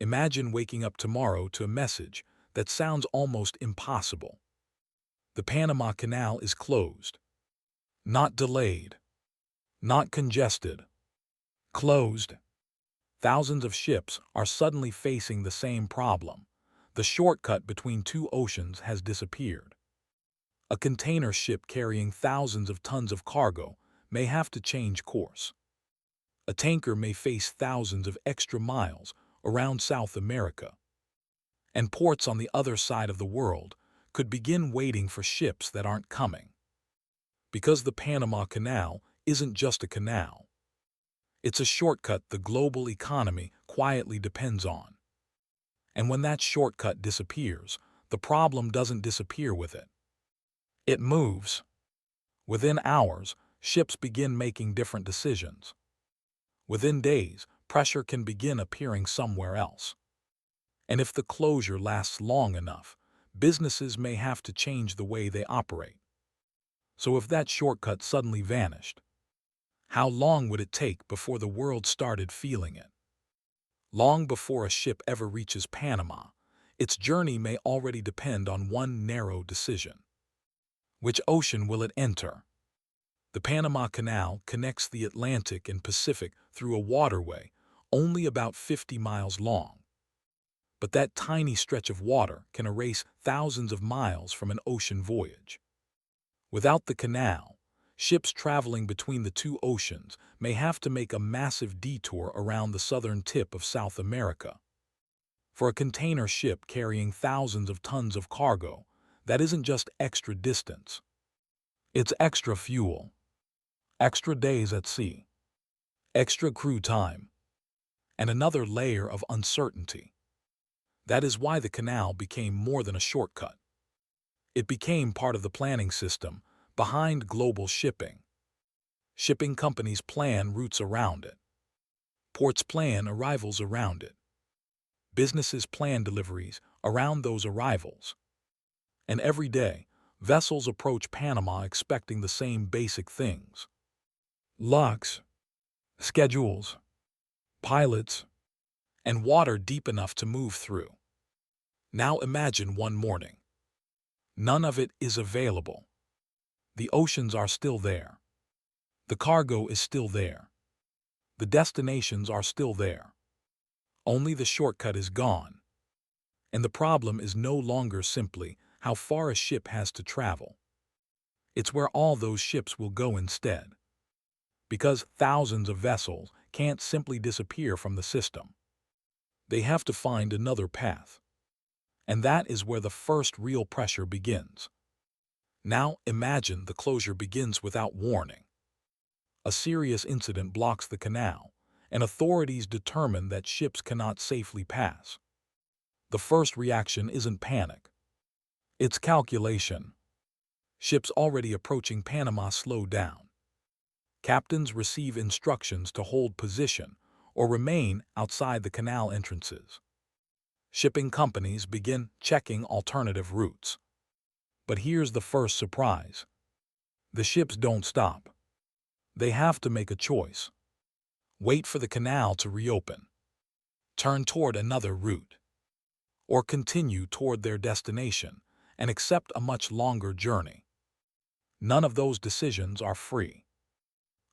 Imagine waking up tomorrow to a message that sounds almost impossible. The Panama Canal is closed. Not delayed. Not congested. Closed. Thousands of ships are suddenly facing the same problem. The shortcut between two oceans has disappeared. A container ship carrying thousands of tons of cargo may have to change course. A tanker may face thousands of extra miles around South America. And ports on the other side of the world could begin waiting for ships that aren't coming. Because the Panama Canal isn't just a canal. It's a shortcut the global economy quietly depends on. And when that shortcut disappears, the problem doesn't disappear with it. It moves. Within hours, ships begin making different decisions. Within days, pressure can begin appearing somewhere else. And if the closure lasts long enough, businesses may have to change the way they operate. So if that shortcut suddenly vanished, how long would it take before the world started feeling it? Long before a ship ever reaches Panama, its journey may already depend on one narrow decision. Which ocean will it enter? The Panama Canal connects the Atlantic and Pacific through a waterway only about 50 miles long. But that tiny stretch of water can erase thousands of miles from an ocean voyage. Without the canal, ships traveling between the two oceans may have to make a massive detour around the southern tip of South America. For a container ship carrying thousands of tons of cargo, that isn't just extra distance. It's extra fuel, extra days at sea, extra crew time, and another layer of uncertainty. That is why the canal became more than a shortcut. It became part of the planning system behind global shipping. Shipping companies plan routes around it. Ports plan arrivals around it. Businesses plan deliveries around those arrivals. And every day, vessels approach Panama expecting the same basic things. Locks, schedules, pilots, and water deep enough to move through. Now imagine one morning. None of it is available. The oceans are still there. The cargo is still there. The destinations are still there. Only the shortcut is gone. And the problem is no longer simply how far a ship has to travel. It's where all those ships will go instead. Because thousands of vessels can't simply disappear from the system. They have to find another path. And that is where the first real pressure begins. Now imagine the closure begins without warning. A serious incident blocks the canal, and authorities determine that ships cannot safely pass. The first reaction isn't panic. It's calculation. Ships already approaching Panama slow down. Captains receive instructions to hold position or remain outside the canal entrances. Shipping companies begin checking alternative routes. But here's the first surprise. The ships don't stop. They have to make a choice. Wait for the canal to reopen. Turn toward another route. Or continue toward their destination and accept a much longer journey. None of those decisions are free.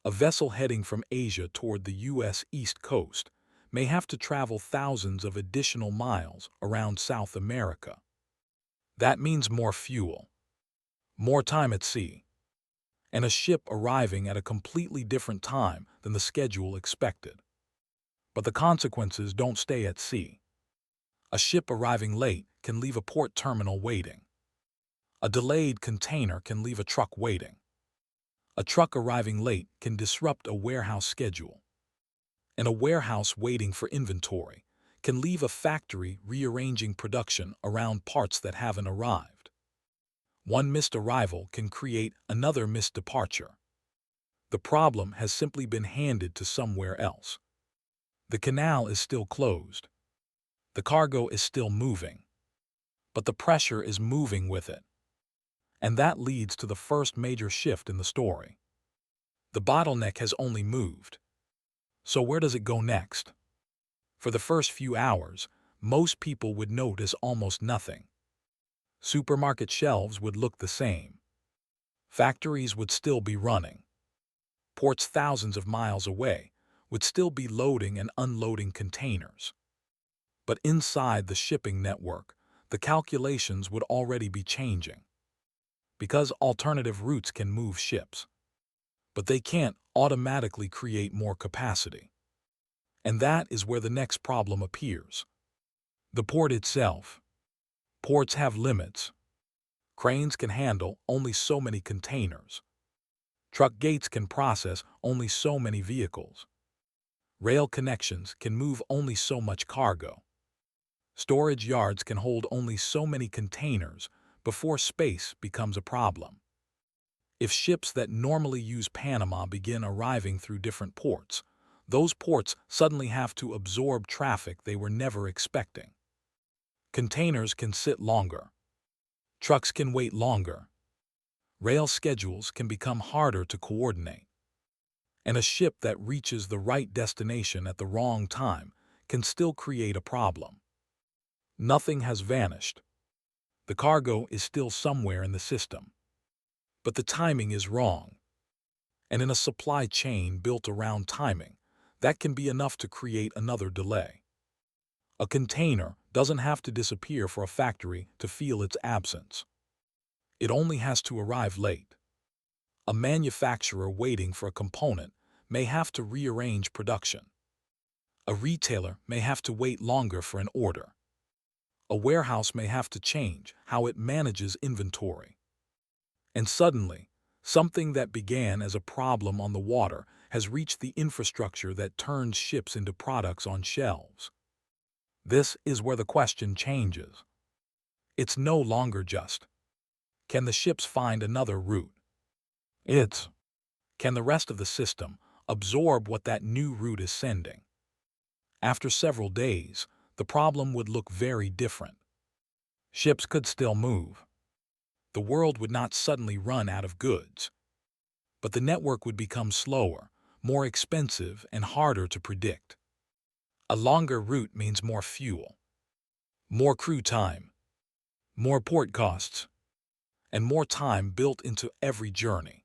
A vessel heading from Asia toward the U.S. East Coast may have to travel thousands of additional miles around South America. That means more fuel, more time at sea, and a ship arriving at a completely different time than the schedule expected. But the consequences don't stay at sea. A ship arriving late can leave a port terminal waiting. A delayed container can leave a truck waiting. A truck arriving late can disrupt a warehouse schedule. And a warehouse waiting for inventory can leave a factory rearranging production around parts that haven't arrived. One missed arrival can create another missed departure. The problem has simply been handed to somewhere else. The canal is still closed. The cargo is still moving. But the pressure is moving with it. And that leads to the first major shift in the story. The bottleneck has only moved. So where does it go next? For the first few hours, most people would notice almost nothing. Supermarket shelves would look the same. Factories would still be running. Ports thousands of miles away would still be loading and unloading containers. But inside the shipping network, the calculations would already be changing. Because alternative routes can move ships, but they can't automatically create more capacity. And that is where the next problem appears. The port itself. Ports have limits. Cranes can handle only so many containers. Truck gates can process only so many vehicles. Rail connections can move only so much cargo. Storage yards can hold only so many containers before space becomes a problem. If ships that normally use Panama begin arriving through different ports, those ports suddenly have to absorb traffic they were never expecting. Containers can sit longer. Trucks can wait longer. Rail schedules can become harder to coordinate. And a ship that reaches the right destination at the wrong time can still create a problem. Nothing has vanished. The cargo is still somewhere in the system. But the timing is wrong. And in a supply chain built around timing, that can be enough to create another delay. A container doesn't have to disappear for a factory to feel its absence. It only has to arrive late. A manufacturer waiting for a component may have to rearrange production. A retailer may have to wait longer for an order. A warehouse may have to change how it manages inventory. And suddenly, something that began as a problem on the water has reached the infrastructure that turns ships into products on shelves. This is where the question changes. It's no longer just, can the ships find another route? It's, can the rest of the system absorb what that new route is sending? After several days, the problem would look very different. Ships could still move. The world would not suddenly run out of goods. But the network would become slower, more expensive, and harder to predict. A longer route means more fuel, more crew time, more port costs, and more time built into every journey.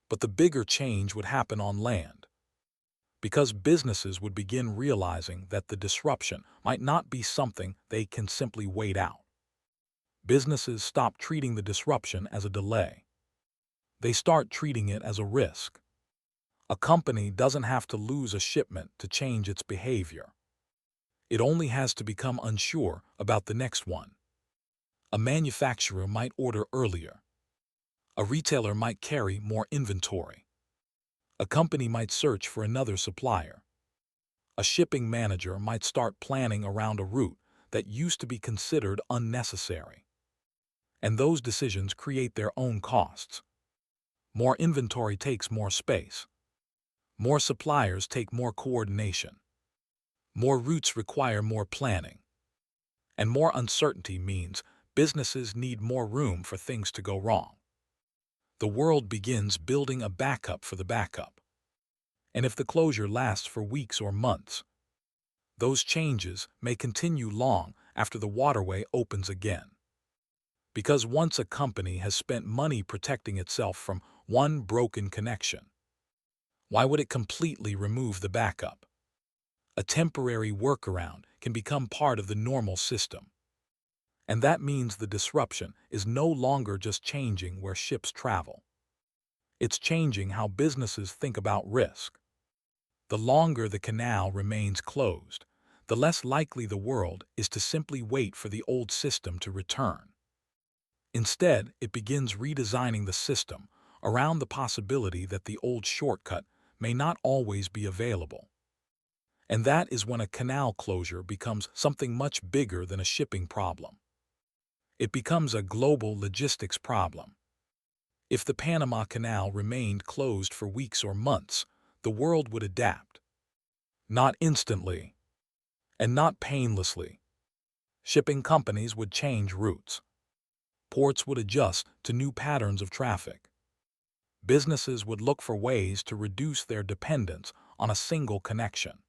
But the bigger change would happen on land, because businesses would begin realizing that the disruption might not be something they can simply wait out. Businesses stop treating the disruption as a delay. They start treating it as a risk. A company doesn't have to lose a shipment to change its behavior. It only has to become unsure about the next one. A manufacturer might order earlier. A retailer might carry more inventory. A company might search for another supplier. A shipping manager might start planning around a route that used to be considered unnecessary. And those decisions create their own costs. More inventory takes more space. More suppliers take more coordination. More routes require more planning. And more uncertainty means businesses need more room for things to go wrong. The world begins building a backup for the backup. And if the closure lasts for weeks or months, those changes may continue long after the waterway opens again. Because once a company has spent money protecting itself from one broken connection, why would it completely remove the backup? A temporary workaround can become part of the normal system. And that means the disruption is no longer just changing where ships travel. It's changing how businesses think about risk. The longer the canal remains closed, the less likely the world is to simply wait for the old system to return. Instead, it begins redesigning the system around the possibility that the old shortcut may not always be available. And that is when a canal closure becomes something much bigger than a shipping problem. It becomes a global logistics problem. If the Panama Canal remained closed for weeks or months, the world would adapt. Not instantly, and not painlessly. Shipping companies would change routes. Ports would adjust to new patterns of traffic. Businesses would look for ways to reduce their dependence on a single connection.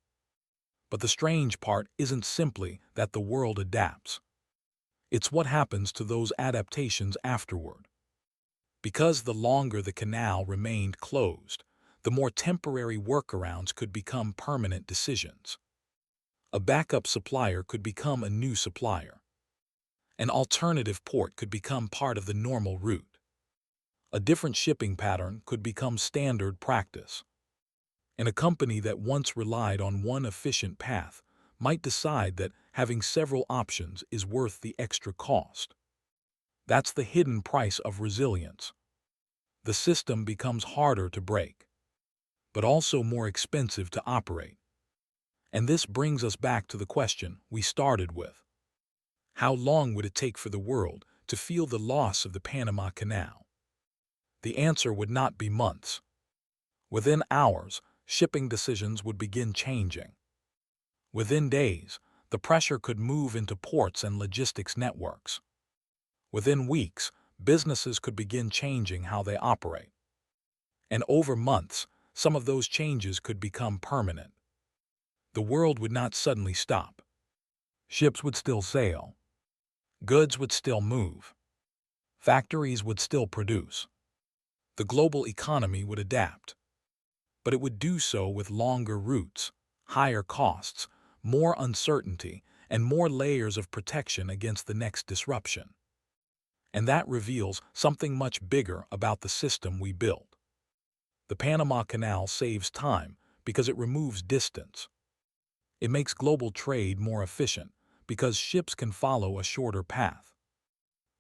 But the strange part isn't simply that the world adapts. It's what happens to those adaptations afterward. Because the longer the canal remained closed, the more temporary workarounds could become permanent decisions. A backup supplier could become a new supplier. An alternative port could become part of the normal route. A different shipping pattern could become standard practice. And a company that once relied on one efficient path might decide that having several options is worth the extra cost. That's the hidden price of resilience. The system becomes harder to break, but also more expensive to operate. And this brings us back to the question we started with. How long would it take for the world to feel the loss of the Panama Canal? The answer would not be months. Within hours, shipping decisions would begin changing. Within days, the pressure could move into ports and logistics networks. Within weeks, businesses could begin changing how they operate. And over months, some of those changes could become permanent. The world would not suddenly stop. Ships would still sail. Goods would still move. Factories would still produce. The global economy would adapt. But it would do so with longer routes, higher costs, more uncertainty, and more layers of protection against the next disruption. And that reveals something much bigger about the system we built. The Panama Canal saves time because it removes distance. It makes global trade more efficient because ships can follow a shorter path.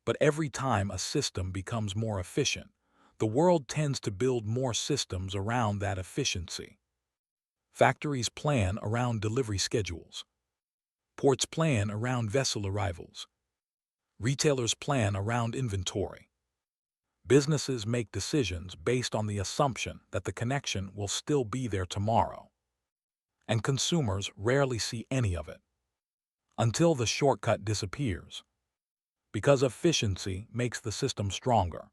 But every time a system becomes more efficient, the world tends to build more systems around that efficiency. Factories plan around delivery schedules. Ports plan around vessel arrivals. Retailers plan around inventory. Businesses make decisions based on the assumption that the connection will still be there tomorrow. And consumers rarely see any of it until the shortcut disappears. Because efficiency makes the system stronger.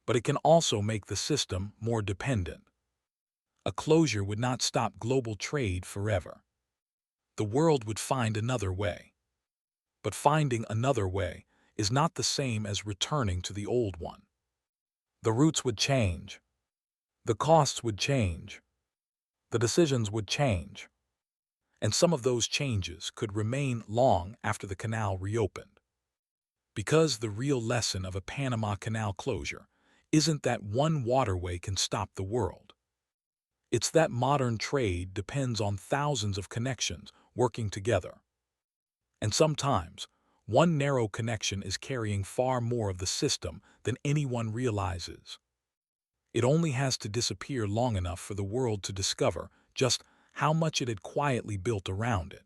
But it can also make the system more dependent. A closure would not stop global trade forever. The world would find another way. But finding another way is not the same as returning to the old one. The routes would change. The costs would change. The decisions would change. And some of those changes could remain long after the canal reopened. Because the real lesson of a Panama Canal closure isn't that one waterway can stop the world. It's that modern trade depends on thousands of connections working together. And sometimes, one narrow connection is carrying far more of the system than anyone realizes. It only has to disappear long enough for the world to discover just how much it had quietly built around it.